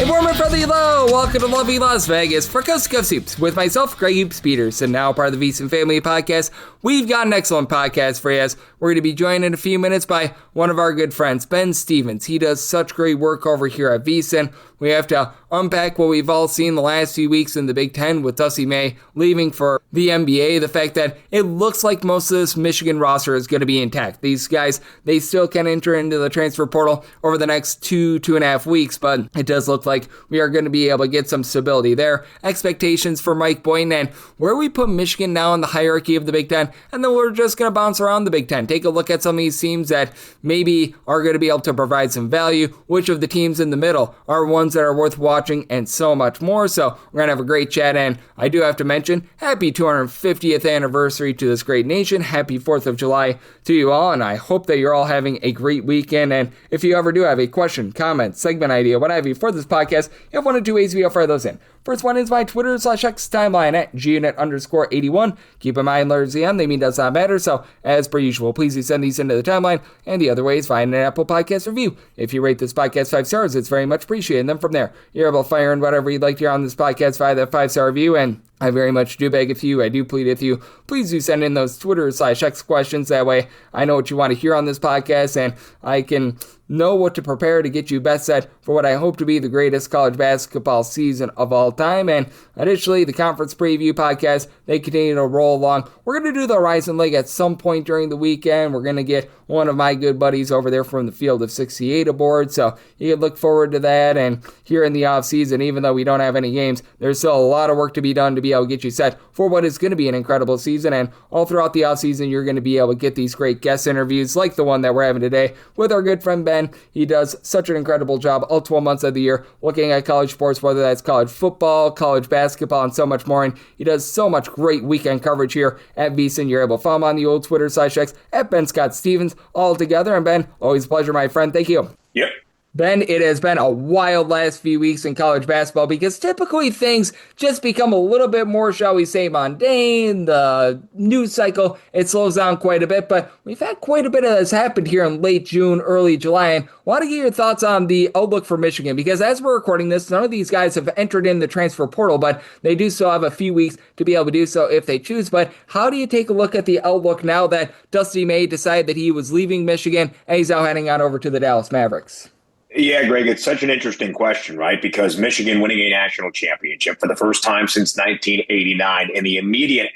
Warm and friendly hello! Welcome to lovely Las Vegas for Coast to Coast Hoops with myself, Greg Hoops Peters, and now part of the VSIN family podcast. We've got an excellent podcast for you as we're going to be joined in a few minutes by one of our good friends, Ben Stevens. He does such great work over here at VSIN. We have to unpack what we've all seen the last few weeks in the Big Ten with Dusty May leaving for the NBA. The fact that it looks like most of this Michigan roster is going to be intact. These guys, they still can enter into the transfer portal over the next 2.5 weeks, but it does look like we are going to be able to get some stability there. Expectations for Mike Boynton and where we put Michigan now in the hierarchy of the Big Ten, and then we're just going to bounce around the Big Ten. Take a look at some of these teams that maybe are going to be able to provide some value, which of the teams in the middle are ones that are worth watching, and so much more. So we're going to have a great chat, and I do have to mention, happy 250th anniversary to this great nation. Happy 4th of July to you all, and I hope that you're all having a great weekend. And if you ever do have a question, comment, segment idea, what have you for this podcast, you have one of two ways we'll fire those in. First one is my Twitter/X timeline at gunit_81. Keep in mind, letters at the end, they mean does not matter. So, as per usual, please do send these into the timeline. And the other way is find an Apple Podcast review. If you rate this podcast 5 stars, it's very much appreciated. And then from there, you're able to fire in whatever you'd like to hear on this podcast via that 5-star review. And I very much do beg of you, I do plead with you, please do send in those Twitter/X questions. That way I know what you want to hear on this podcast, and I can know what to prepare to get you best set for what I hope to be the greatest college basketball season of all time. And additionally, the conference preview podcast, they continue to roll along. We're going to do the Horizon League at some point during the weekend. We're going to get one of my good buddies over there from the Field of 68 aboard, so you can look forward to that. And here in the offseason, even though we don't have any games, there's still a lot of work to be done to be able to get you set for what is going to be an incredible season. And all throughout the offseason, you're going to be able to get these great guest interviews like the one that we're having today with our good friend Ben. He does such an incredible job all 12 months of the year looking at college sports, whether that's college football, college basketball, and so much more. And he does so much great weekend coverage here at VSIN. You're able to follow him on the old Twitter/X at Ben Scott Stevens all together. And Ben, always a pleasure, my friend. Thank you. Yep. Ben, it has been a wild last few weeks in college basketball because typically things just become a little bit more, shall we say, mundane. The news cycle, it slows down quite a bit, but we've had quite a bit of this happened here in late June, early July, and I want to get your thoughts on the outlook for Michigan because as we're recording this, none of these guys have entered in the transfer portal, but they do still have a few weeks to be able to do so if they choose. But how do you take a look at the outlook now that Dusty May decided that he was leaving Michigan and he's now heading on over to the Dallas Mavericks? Yeah, Greg, it's such an interesting question, right? Because Michigan winning a national championship for the first time since 1989, in the immediate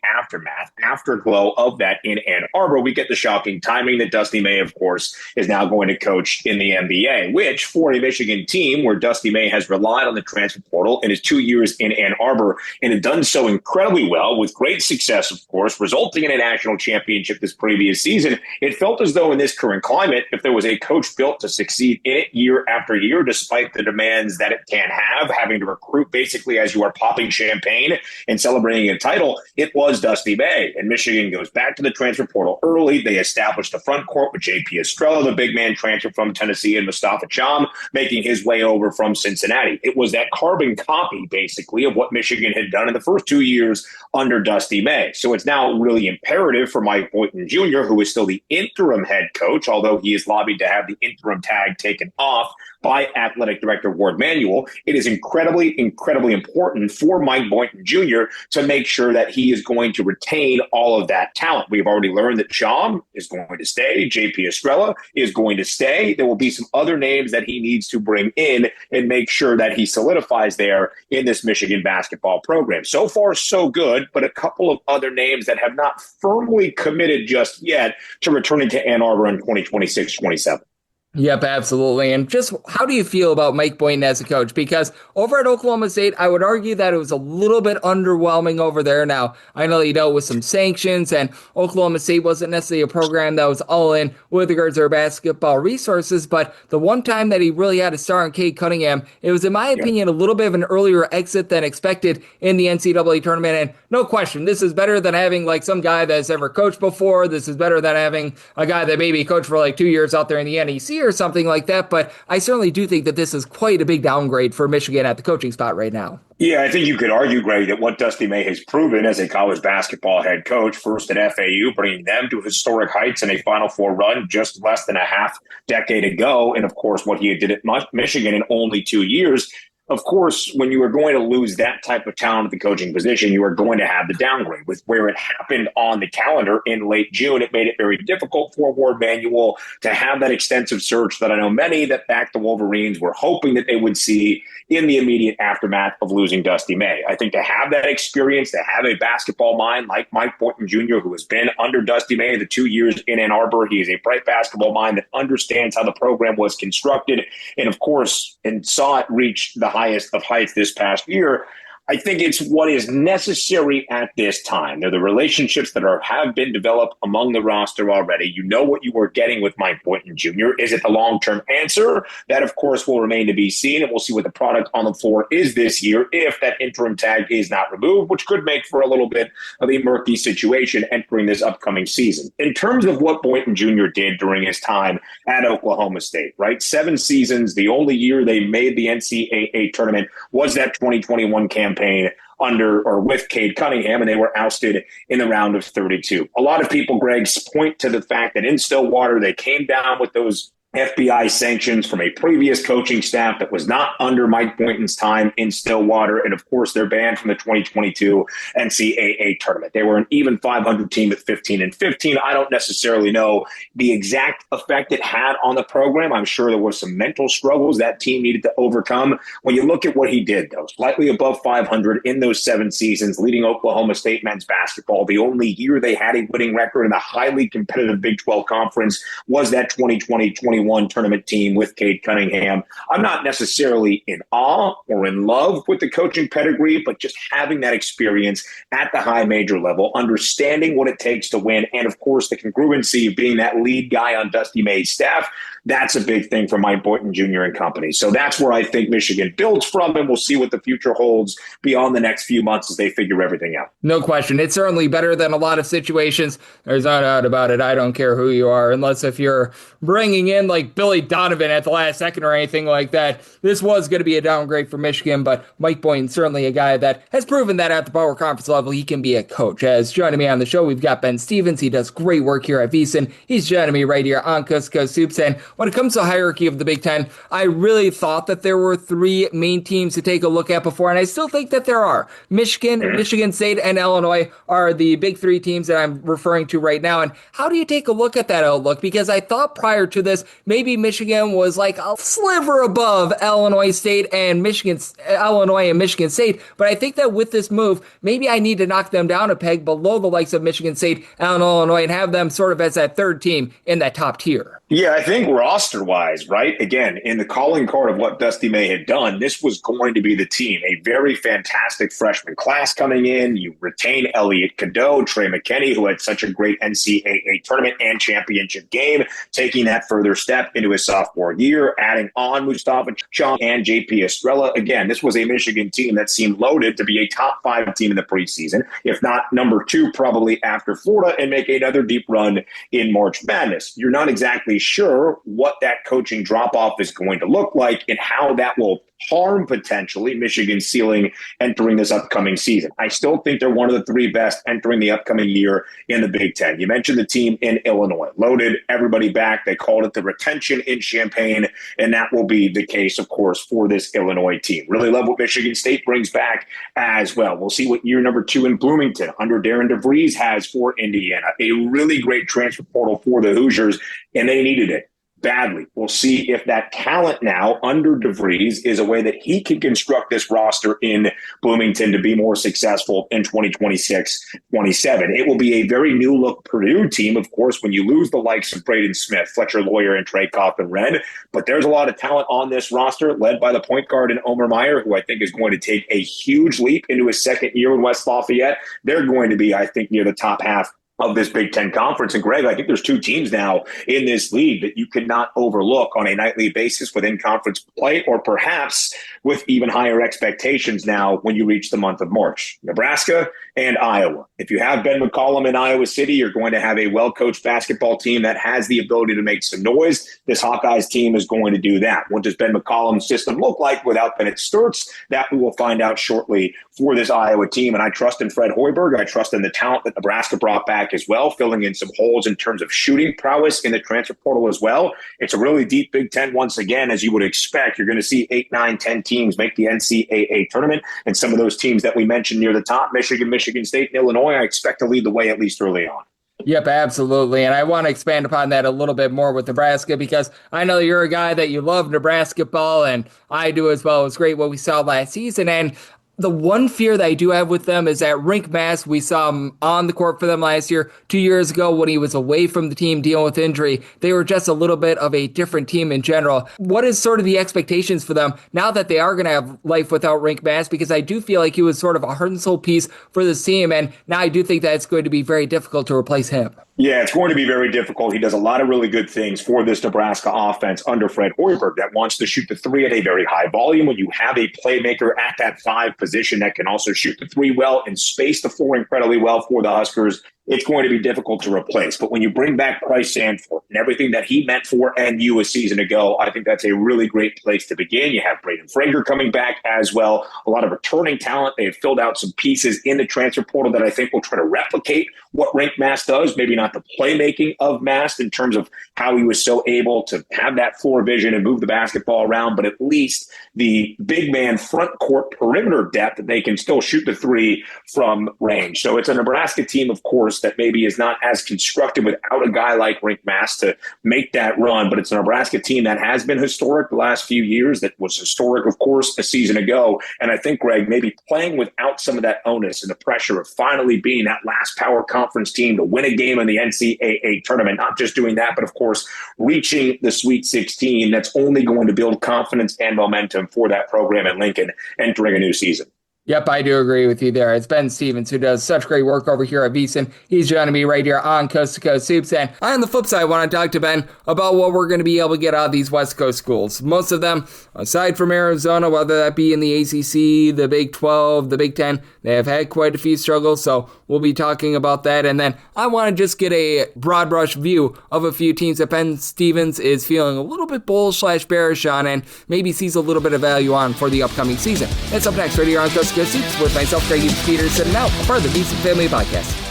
afterglow of that in Ann Arbor, we get the shocking timing that Dusty May, of course, is now going to coach in the NBA, which for a Michigan team where Dusty May has relied on the transfer portal in his 2 years in Ann Arbor and had done so incredibly well with great success, of course, resulting in a national championship this previous season, it felt as though in this current climate, if there was a coach built to succeed in it year after year, despite the demands that it can have, having to recruit basically as you are popping champagne and celebrating a title, it was Dusty May. And Michigan goes back to the transfer portal early. They established a front court with J.P. Estrella, the big man transfer from Tennessee, and Mustafa Cham making his way over from Cincinnati. It was that carbon copy, basically, of what Michigan had done in the first 2 years under Dusty May. So it's now really imperative for Mike Boynton Jr., who is still the interim head coach, although he is lobbied to have the interim tag taken off by Athletic Director Ward Manuel. It is incredibly, incredibly important for Mike Boynton Jr. to make sure that he is going to retain all of that talent. We've already learned that Cham is going to stay. J.P. Estrella is going to stay. There will be some other names that he needs to bring in and make sure that he solidifies there in this Michigan basketball program. So far, so good, but a couple of other names that have not firmly committed just yet to returning to Ann Arbor in 2026-27. Yep, absolutely. And just how do you feel about Mike Boynton as a coach? Because over at Oklahoma State, I would argue that it was a little bit underwhelming over there. Now, I know he dealt with some sanctions, and Oklahoma State wasn't necessarily a program that was all in with regards to their basketball resources, but the one time that he really had a star in Cade Cunningham, it was, in my opinion, a little bit of an earlier exit than expected in the NCAA tournament. And no question, this is better than having like some guy that's ever coached before. This is better than having a guy that maybe coached for like 2 years out there in the NEC or something like that, but I certainly do think that this is quite a big downgrade for Michigan at the coaching spot right now. Yeah, I think you could argue, Greg, that what Dusty May has proven as a college basketball head coach, first at FAU, bringing them to historic heights in a Final Four run just less than a half decade ago, and of course what he did at Michigan in only 2 years, Of course, when you are going to lose that type of talent at the coaching position, you are going to have the downgrade. With where it happened on the calendar in late June, it made it very difficult for Ward Manuel to have that extensive search that I know many that backed the Wolverines were hoping that they would see in the immediate aftermath of losing Dusty May. I think to have that experience, to have a basketball mind like Mike Boynton Jr., who has been under Dusty May the 2 years in Ann Arbor, he is a bright basketball mind that understands how the program was constructed and, of course, and saw it reach the highest of heights this past year. I think it's what is necessary at this time. They're the relationships that have been developed among the roster already. You know what you were getting with Mike Boynton Jr. Is it the long-term answer? That, of course, will remain to be seen, and we'll see what the product on the floor is this year if that interim tag is not removed, which could make for a little bit of a murky situation entering this upcoming season. In terms of what Boynton Jr. did during his time at Oklahoma State, right? 7 seasons, the only year they made the NCAA tournament was that 2021 campaign under or with Cade Cunningham, and they were ousted in the round of 32. A lot of people, Greg, point to the fact that in Stillwater, they came down with those FBI sanctions from a previous coaching staff that was not under Mike Boynton's time in Stillwater. And, of course, they're banned from the 2022 NCAA tournament. They were an even 500 team at 15-15. I don't necessarily know the exact effect it had on the program. I'm sure there were some mental struggles that team needed to overcome. When you look at what he did, though, slightly above 500 in those 7 seasons, leading Oklahoma State men's basketball. The only year they had a winning record in a highly competitive Big 12 conference was that 2020-21 tournament team with Cade Cunningham. I'm not necessarily in awe or in love with the coaching pedigree, but just having that experience at the high major level, understanding what it takes to win, and of course the congruency of being that lead guy on Dusty May's staff, that's a big thing for Mike Boynton Jr. and company. So that's where I think Michigan builds from, and we'll see what the future holds beyond the next few months as they figure everything out. No question. It's certainly better than a lot of situations. There's no doubt about it. I don't care who you are, unless if you're bringing in like Billy Donovan at the last second or anything like that. This was going to be a downgrade for Michigan, but Mike Boynton, certainly a guy that has proven that at the Power Conference level, he can be a coach. As joining me on the show, we've got Ben Stevens. He does great work here at VSIN. He's joining me right here on Coast to Coast Hoops. And when it comes to the hierarchy of the Big Ten, I really thought that there were 3 main teams to take a look at before, and I still think that there are. Michigan, Michigan State, and Illinois are the big 3 teams that I'm referring to right now. And how do you take a look at that outlook? Because I thought prior to this, maybe Michigan was like a sliver above Illinois State and Illinois and Michigan State. But I think that with this move, maybe I need to knock them down a peg below the likes of Michigan State and Illinois and have them sort of as that 3rd team in that top tier. Yeah, I think roster-wise, right? Again, in the calling card of what Dusty May had done, this was going to be the team. A very fantastic freshman class coming in. You retain Elliot Cadeau, Trey McKinney, who had such a great NCAA tournament and championship game, taking that further step into his sophomore year, adding on Mustafa Chung and JP Estrella. Again, this was a Michigan team that seemed loaded to be a top 5 team in the preseason, if not number 2 probably after Florida, and make another deep run in March Madness. You're not exactly sure what that coaching drop-off is going to look like and how that will harm potentially Michigan's ceiling entering this upcoming season. I still think they're one of the 3 best entering the upcoming year in the Big Ten. You mentioned the team in Illinois. Loaded everybody back. They called it the retention in Champaign, and that will be the case, of course, for this Illinois team. Really love what Michigan State brings back as well. We'll see what year number 2 in Bloomington under Darren DeVries has for Indiana. A really great transfer portal for the Hoosiers, and they needed it badly. We'll see if that talent now under DeVries is a way that he can construct this roster in Bloomington to be more successful in 2026-27. It will be a very new look Purdue team, of course, when you lose the likes of Braden Smith, Fletcher Lawyer, and Trey Coffin-Red. But there's a lot of talent on this roster led by the point guard in Omer Meyer, who I think is going to take a huge leap into his 2nd year in West Lafayette. They're going to be, I think, near the top half of this Big Ten conference. And Greg, I think there's 2 teams now in this league that you cannot overlook on a nightly basis within conference play, or perhaps with even higher expectations now when you reach the month of March. Nebraska and Iowa. If you have Ben McCollum in Iowa City, you're going to have a well-coached basketball team that has the ability to make some noise. This Hawkeyes team is going to do that. What does Ben McCollum's system look like without Bennett Sturts? That we will find out shortly for this Iowa team. And I trust in Fred Hoiberg. I trust in the talent that Nebraska brought back back as well, filling in some holes in terms of shooting prowess in the transfer portal as well. It's a really deep Big Ten once again, as you would expect. You're going to see 8, 9, 10 teams make the NCAA tournament, and some of those teams that we mentioned near the top, Michigan, Michigan State, and Illinois, I expect to lead the way at least early on. Yep, absolutely. And I want to expand upon that a little bit more with Nebraska, because I know you're a guy that you love Nebraska ball, and I do as well. It was great what we saw last season. And the one fear that I do have with them is that Rink Mass, we saw him on the court for them last year, 2 years ago when he was away from the team dealing with injury. They were just a little bit of a different team in general. What is sort of the expectations for them now that they are going to have life without Rink Mass? Because I do feel like he was sort of a heart and soul piece for this team, and now I do think that it's going to be very difficult to replace him. Yeah, it's going to be very difficult. He does a lot of really good things for this Nebraska offense under Fred Hoiberg that wants to shoot the three at a very high volume. When you have a playmaker at that 5 position that can also shoot the three well and space the floor incredibly well for the Huskers, it's going to be difficult to replace. But when you bring back Bryce Sandford and everything that he meant for NU a season ago, I think that's a really great place to begin. You have Braden Frager coming back as well. A lot of returning talent. They've filled out some pieces in the transfer portal that I think will try to replicate what Rink Mass does. Maybe not the playmaking of Mass in terms of how he was so able to have that floor vision and move the basketball around, but at least the big man front court perimeter depth that they can still shoot the three from range. So it's a Nebraska team, of course, that maybe is not as constructive without a guy like Rink Mass to make that run, but it's a Nebraska team that has been historic the last few years, that was historic, of course, a season ago. And I think, Greg, maybe playing without some of that onus and the pressure of finally being that last power conference team to win a game in the NCAA tournament, not just doing that, but of course, reaching the Sweet 16, that's only going to build confidence and momentum for that program in Lincoln entering a new season. Yep, I do agree with you there. It's Ben Stevens who does such great work over here at VSIN. He's joining me right here on Coast to Coast Hoops. And on the flip side, I want to talk to Ben about what we're going to be able to get out of these West Coast schools. Most of them, aside from Arizona, whether that be in the ACC, the Big 12, the Big 10, they have had quite a few struggles. So we'll be talking about that. And then I want to just get a broad brush view of a few teams that Ben Stevens is feeling a little bit bullish/bearish on and maybe sees a little bit of value on for the upcoming season. That's up next right here on Coast to Coast Hoops with myself, Greg Peterson, and now a part of the VSIN Family Podcast.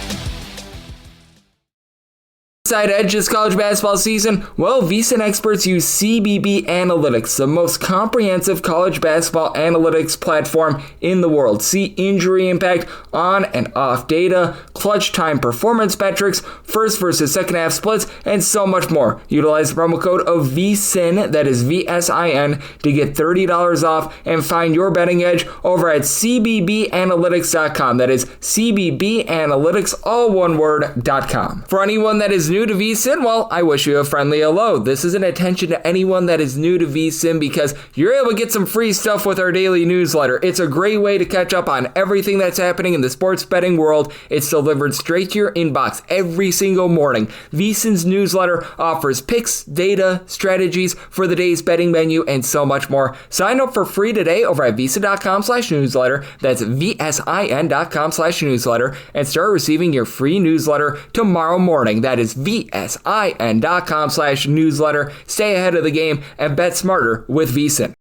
Side edge this college basketball season? Well, VSIN experts use CBB Analytics, the most comprehensive college basketball analytics platform in the world. See injury impact, on and off data, clutch time performance metrics, first versus second half splits, and so much more. Utilize the promo code of VSIN, that is VSIN, to get $30 off and find your betting edge over at cbbanalytics.com. That is cbbanalytics, all one word.com. For anyone that is new to VSIN, well, I wish you a friendly hello. This is an attention to anyone that is new to VSIN because you're able to get some free stuff with our daily newsletter. It's a great way to catch up on everything that's happening in the sports betting world. It's delivered straight to your inbox every single morning. VSIN's newsletter offers picks, data, strategies for the day's betting menu, and so much more. Sign up for free today over at VSIN.com/newsletter. That's VSIN.com/newsletter, and start receiving your free newsletter tomorrow morning. That is VSIN.com/newsletter. Stay ahead of the game and bet smarter with VSIN.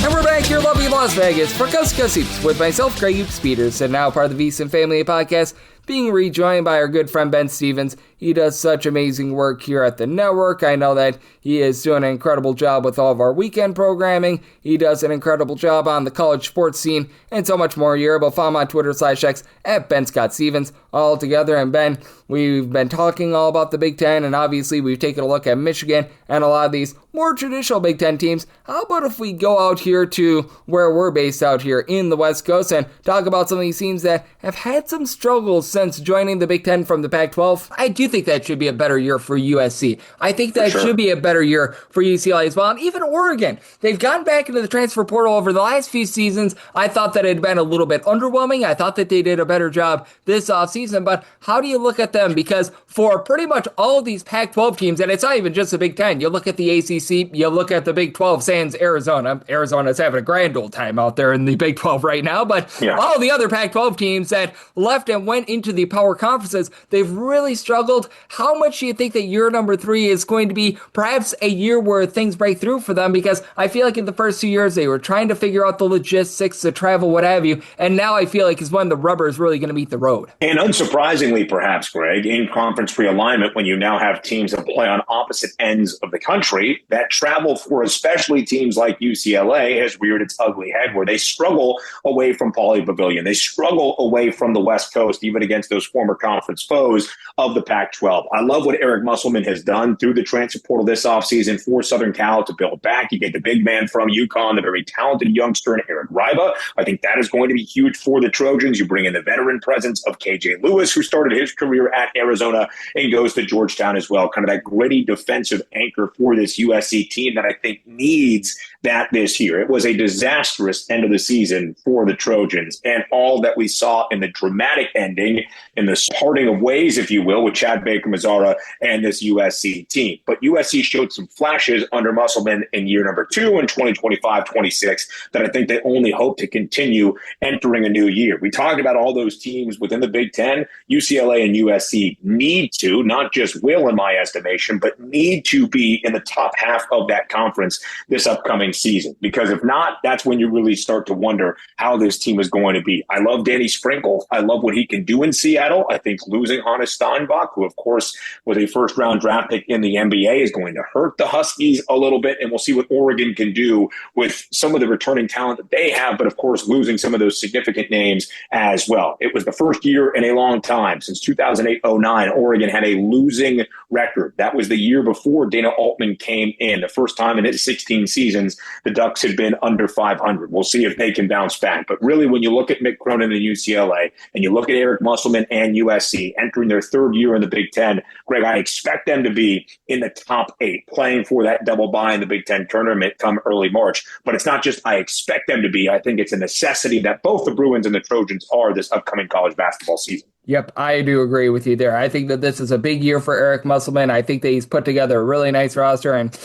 And we're back here in lovely Las Vegas for Coast to Coast Hoops with myself, Greg Peterson, now part of the VSIN Family Podcast, being rejoined by our good friend Ben Stevens. He does such amazing work here at the network. I know that he is doing an incredible job with all of our weekend programming. He does an incredible job on the college sports scene and so much more. You're able to follow him on Twitter/X at Ben Scott Stevens all together. And Ben, we've been talking all about the Big Ten, and obviously we've taken a look at Michigan and a lot of these more traditional Big Ten teams. How about if we go out here to where we're based out here in the West Coast and talk about some of these teams that have had some struggles since joining the Big Ten from the Pac-12? I do think that should be a better year for USC. I think that should be a better year for UCLA as well. And even Oregon. They've gotten back into the transfer portal over the last few seasons. I thought that it had been a little bit underwhelming. I thought that they did a better job this offseason. But how do you look at them? Because for pretty much all of these Pac-12 teams, and it's not even just the Big Ten, you look at the ACC, you look at the Big 12, sans Arizona. Arizona's having a grand old time out there in the Big 12 right now. But all the other Pac-12 teams that left and went into into the power conferences, they've really struggled. How much do you think that year number 3 is going to be perhaps a year where things break through for them? Because I feel like in the first 2 years, they were trying to figure out the logistics, the travel, what have you. And now I feel like is when the rubber is really going to meet the road. And unsurprisingly, perhaps, Greg, in conference realignment, when you now have teams that play on opposite ends of the country, that travel for especially teams like UCLA has reared its ugly head, where they struggle away from Pauley Pavilion. They struggle away from the West Coast, even against those former conference foes of the Pac-12. I love what Eric Musselman has done through the transfer portal this offseason for Southern Cal to build back. You get the big man from UConn, the very talented youngster in Eric Riba. I think that is going to be huge for the Trojans. You bring in the veteran presence of KJ Lewis, who started his career at Arizona and goes to Georgetown as well. Kind of that gritty defensive anchor for this USC team that I think needs that this year. It was a disastrous end of the season for the Trojans, and all that we saw in the dramatic ending, in the parting of ways, if you will, with Chad Baker-Mazara and this USC team. But USC showed some flashes under Musselman in year number 2 in 2025-26 that I think they only hope to continue entering a new year. We talked about all those teams within the Big Ten. UCLA and USC need to, not just will in my estimation, but need to be in the top half of that conference this upcoming season. Because if not, that's when you really start to wonder how this team is going to be. I love Danny Sprinkle. I love what he can do in Seattle. I think losing Hannes Steinbach, who of course was a first-round draft pick in the NBA, is going to hurt the Huskies a little bit, and we'll see what Oregon can do with some of the returning talent that they have, but of course losing some of those significant names as well. It was the first year in a long time, since 2008-09, Oregon had a losing record. That was the year before Dana Altman came in. The first time in his 16 seasons, the Ducks had been under 500. We'll see if they can bounce back. But really, when you look at Mick Cronin and UCLA, and you look at Eric Musselman and USC entering their third year in the Big Ten, Greg, I expect them to be in the top 8, playing for that double bye in the Big Ten tournament come early March. But it's not just I expect them to be. I think it's a necessity that both the Bruins and the Trojans are this upcoming college basketball season. Yep, I do agree with you there. I think that this is a big year for Eric Musselman. I think that he's put together a really nice roster, and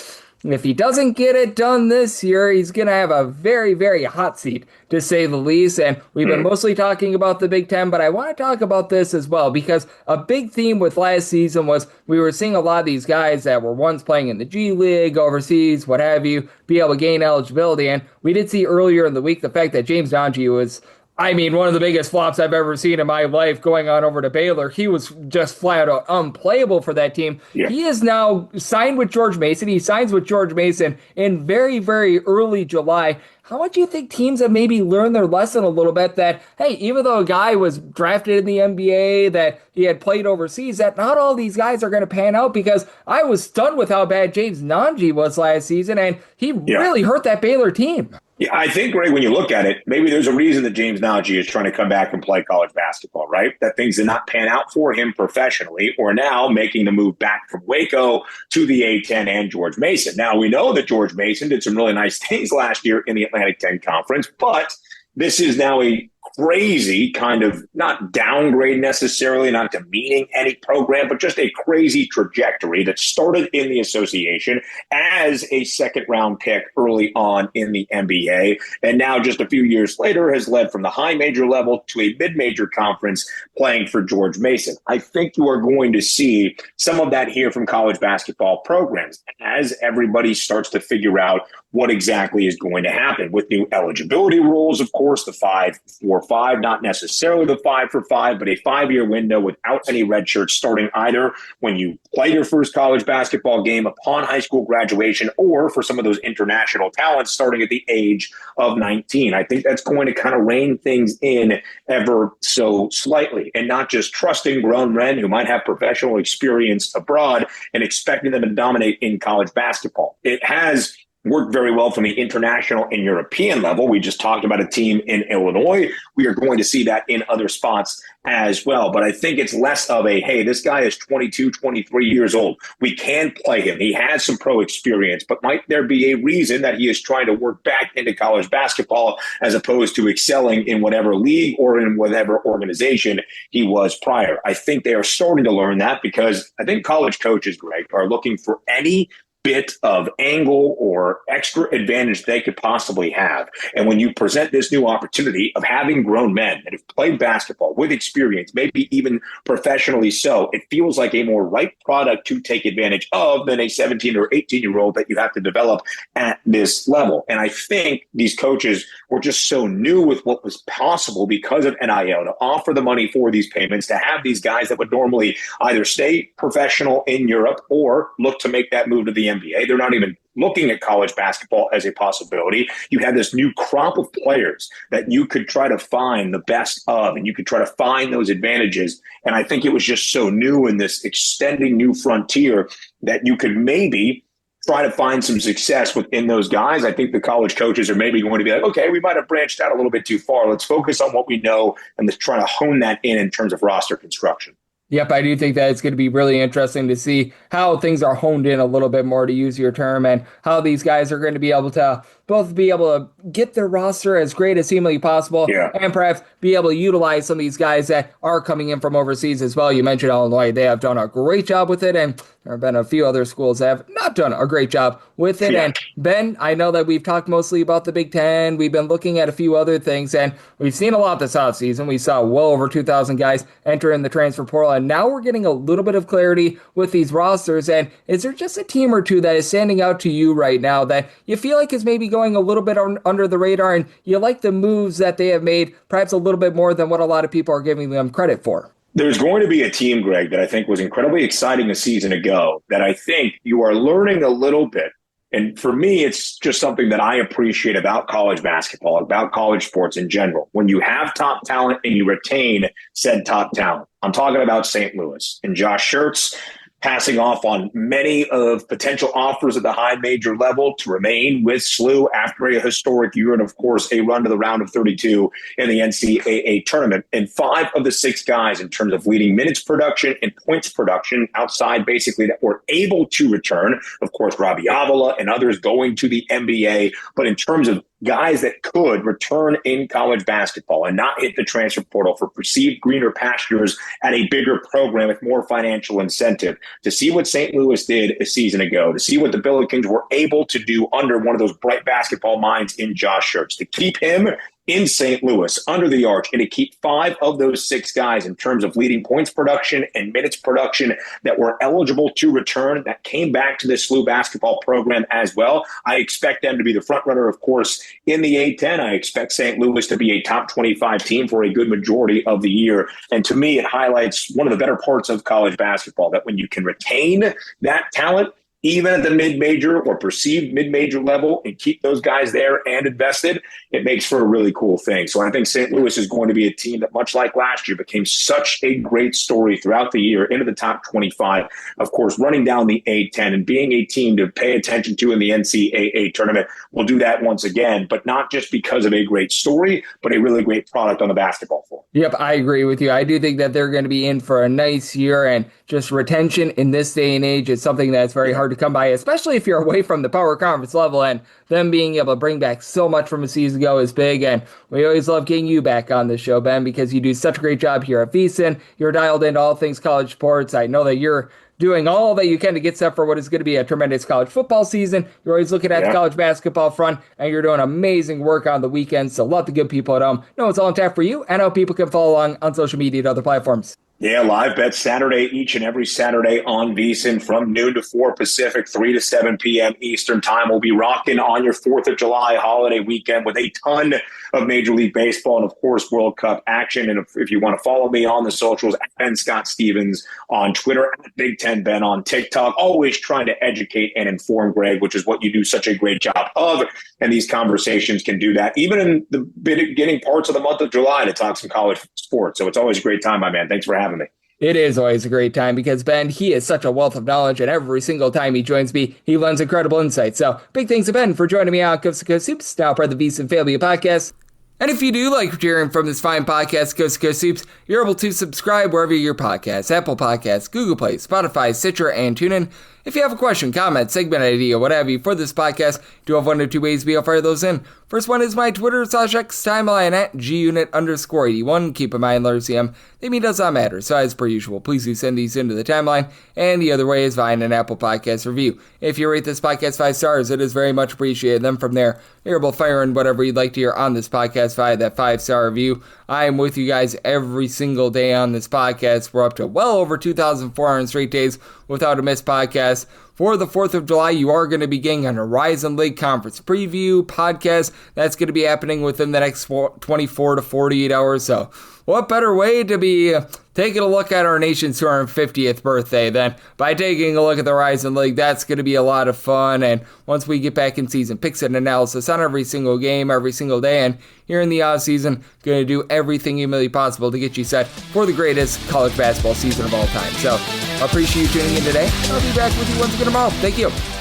if he doesn't get it done this year, he's going to have a very, very hot seat, to say the least. And we've been mostly talking about the Big Ten, but I want to talk about this as well, because a big theme with last season was we were seeing a lot of these guys that were once playing in the G League, overseas, what have you, be able to gain eligibility. And we did see earlier in the week the fact that James Nnaji was, one of the biggest flops I've ever seen in my life going on over to Baylor. He was just flat out unplayable for that team. Yeah. He is now signed with George Mason. He signs with George Mason in very, very early July. How much do you think teams have maybe learned their lesson a little bit that, hey, even though a guy was drafted in the NBA, that he had played overseas, that not all these guys are going to pan out? Because I was stunned with how bad James Nnaji was last season, and he really hurt that Baylor team. Yeah, I think, Greg, when you look at it, maybe there's a reason that James Nnaji is trying to come back and play college basketball, right? That things did not pan out for him professionally, or now making the move back from Waco to the A-10 and George Mason. Now, we know that George Mason did some really nice things last year in the Atlantic 10 Conference, but this is now a crazy kind of, not downgrade necessarily, not demeaning any program, but just a crazy trajectory that started in the association as a second-round pick early on in the NBA, and now just a few years later has led from the high major level to a mid-major conference playing for George Mason. I think you are going to see some of that here from college basketball programs as everybody starts to figure out what exactly is going to happen with new eligibility rules. Of course, the 5-4-5, not necessarily the 5-for-5, but a 5-year window without any red shirts starting either when you play your first college basketball game upon high school graduation, or for some of those international talents starting at the age of 19. I think that's going to kind of rein things in ever so slightly, and not just trusting grown men who might have professional experience abroad and expecting them to dominate in college basketball. It has worked very well from the international and European level. We just talked about a team in Illinois. We are going to see that in other spots as well. But I think it's less of a, hey, this guy is 22, 23 years old. We can play him. He has some pro experience, but might there be a reason that he is trying to work back into college basketball as opposed to excelling in whatever league or in whatever organization he was prior? I think they are starting to learn that, because I think college coaches, Greg, are looking for any bit of angle or extra advantage they could possibly have. And when you present this new opportunity of having grown men that have played basketball with experience, maybe even professionally so, it feels like a more ripe product to take advantage of than a 17 or 18-year-old that you have to develop at this level. And I think these coaches were just so new with what was possible because of NIL to offer the money for these payments, to have these guys that would normally either stay professional in Europe or look to make that move to the NBA. They're not even looking at college basketball as a possibility. You had this new crop of players that you could try to find the best of, and you could try to find those advantages. And I think it was just so new in this extending new frontier that you could maybe try to find some success within those guys. I think the college coaches are maybe going to be like, okay, we might have branched out a little bit too far. Let's focus on what we know and let's try to hone that in terms of roster construction. Yep, I do think that it's going to be really interesting to see how things are honed in a little bit more, to use your term, and how these guys are going to be able to both be able to get their roster as great as seemingly possible, and perhaps be able to utilize some of these guys that are coming in from overseas as well. You mentioned Illinois. They have done a great job with it, and there have been a few other schools that have not done a great job with it. And Ben, I know that we've talked mostly about the Big Ten. We've been looking at a few other things, and we've seen a lot this offseason. We saw well over 2,000 guys enter in the transfer portal, and now we're getting a little bit of clarity with these rosters. And is there just a team or two that is standing out to you right now that you feel like is maybe going a little bit under the radar, and you like the moves that they have made, perhaps a little bit more than what a lot of people are giving them credit for? There's going to be a team, Greg, that I think was incredibly exciting a season ago that I think you are learning a little bit. And for me, it's just something that I appreciate about college basketball, about college sports in general. When you have top talent and you retain said top talent, I'm talking about St. Louis and Josh Schertz passing off on many of potential offers at the high major level to remain with SLU after a historic year and, of course, a run to the round of 32 in the NCAA tournament. And 5 of the 6 guys in terms of leading minutes production and points production outside basically that were able to return. Of course, Robbie Avila and others going to the NBA. But in terms of guys that could return in college basketball and not hit the transfer portal for perceived greener pastures at a bigger program with more financial incentive, to see what St. Louis did a season ago, to see what the Billikens were able to do under one of those bright basketball minds in Josh Schertz, to keep him in St. Louis under the arch and to keep 5 of those 6 guys in terms of leading points production and minutes production that were eligible to return, that came back to the SLU basketball program as well. I expect them to be the front runner, of course, in the A-10. I expect St. Louis to be a top 25 team for a good majority of the year. And to me, it highlights one of the better parts of college basketball, that when you can retain that talent, even at the mid-major or perceived mid-major level, and keep those guys there and invested, it makes for a really cool thing. So I think St. Louis is going to be a team that, much like last year, became such a great story throughout the year into the top 25, of course, running down the A-10 and being a team to pay attention to in the NCAA tournament. We'll do that once again, but not just because of a great story, but a really great product on the basketball floor. Yep, I agree with you. I do think that they're going to be in for a nice year, and just retention in this day and age is something that's very hard to come by, especially if you're away from the power conference level, and them being able to bring back so much from a season ago is big. And we always love getting you back on the show, Ben, because you do such a great job here at VSIN. You're dialed into all things college sports. I know that you're doing all that you can to get set for what is going to be a tremendous college football season. You're always looking at the college basketball front, and you're doing amazing work on the weekends. So let the good people at home know it's all in tap for you, and how people can follow along on social media and other platforms. Yeah, live bet Saturday, each and every Saturday on VSiN from noon to 4 Pacific, 3 to 7 p.m. Eastern time. We'll be rocking on your 4th of July holiday weekend with a ton of Major League Baseball and, of course, World Cup action. And if you want to follow me on the socials, at Ben Scott Stevens on Twitter, at Big Ten Ben on TikTok, always trying to educate and inform, Greg, which is what you do such a great job of. And these conversations can do that even in the beginning parts of the month of July to talk some college sports. So it's always a great time, my man. Thanks for having me. It is always a great time because Ben, he is such a wealth of knowledge, and every single time he joins me, he lends incredible insight. So big thanks to Ben for joining me on Coast to Coast Hoops, now part of the VSiN family of podcasts. And if you do like hearing from this fine podcast, Coast to Coast Hoops, you're able to subscribe wherever your podcasts, Apple Podcasts, Google Play, Spotify, Stitcher, and TuneIn. If you have a question, comment, segment idea, what have you for this podcast, do have one of two ways to be able to fire those in. First one is my Twitter/X timeline at gunit_81. Keep in mind, letter CM, they mean does not matter. So as per usual, please do send these into the timeline. And the other way is via an Apple Podcast review. If you rate this podcast 5 stars, it is very much appreciated. Then from there, you're able to fire in whatever you'd like to hear on this podcast via that 5-star review. I am with you guys every single day on this podcast. We're up to well over 2,400 straight days without a missed podcast. For the 4th of July, you are going to be getting an Horizon League Conference preview podcast. That's going to be happening within the next 24 to 48 hours. So what better way to be taking a look at our nation's 250th birthday than by taking a look at the Horizon League? That's going to be a lot of fun. And once we get back in season, picks and analysis on every single game, every single day. And here in the offseason, going to do everything humanly possible to get you set for the greatest college basketball season of all time. So I appreciate you tuning in today. I'll be back with you once again tomorrow. Thank you.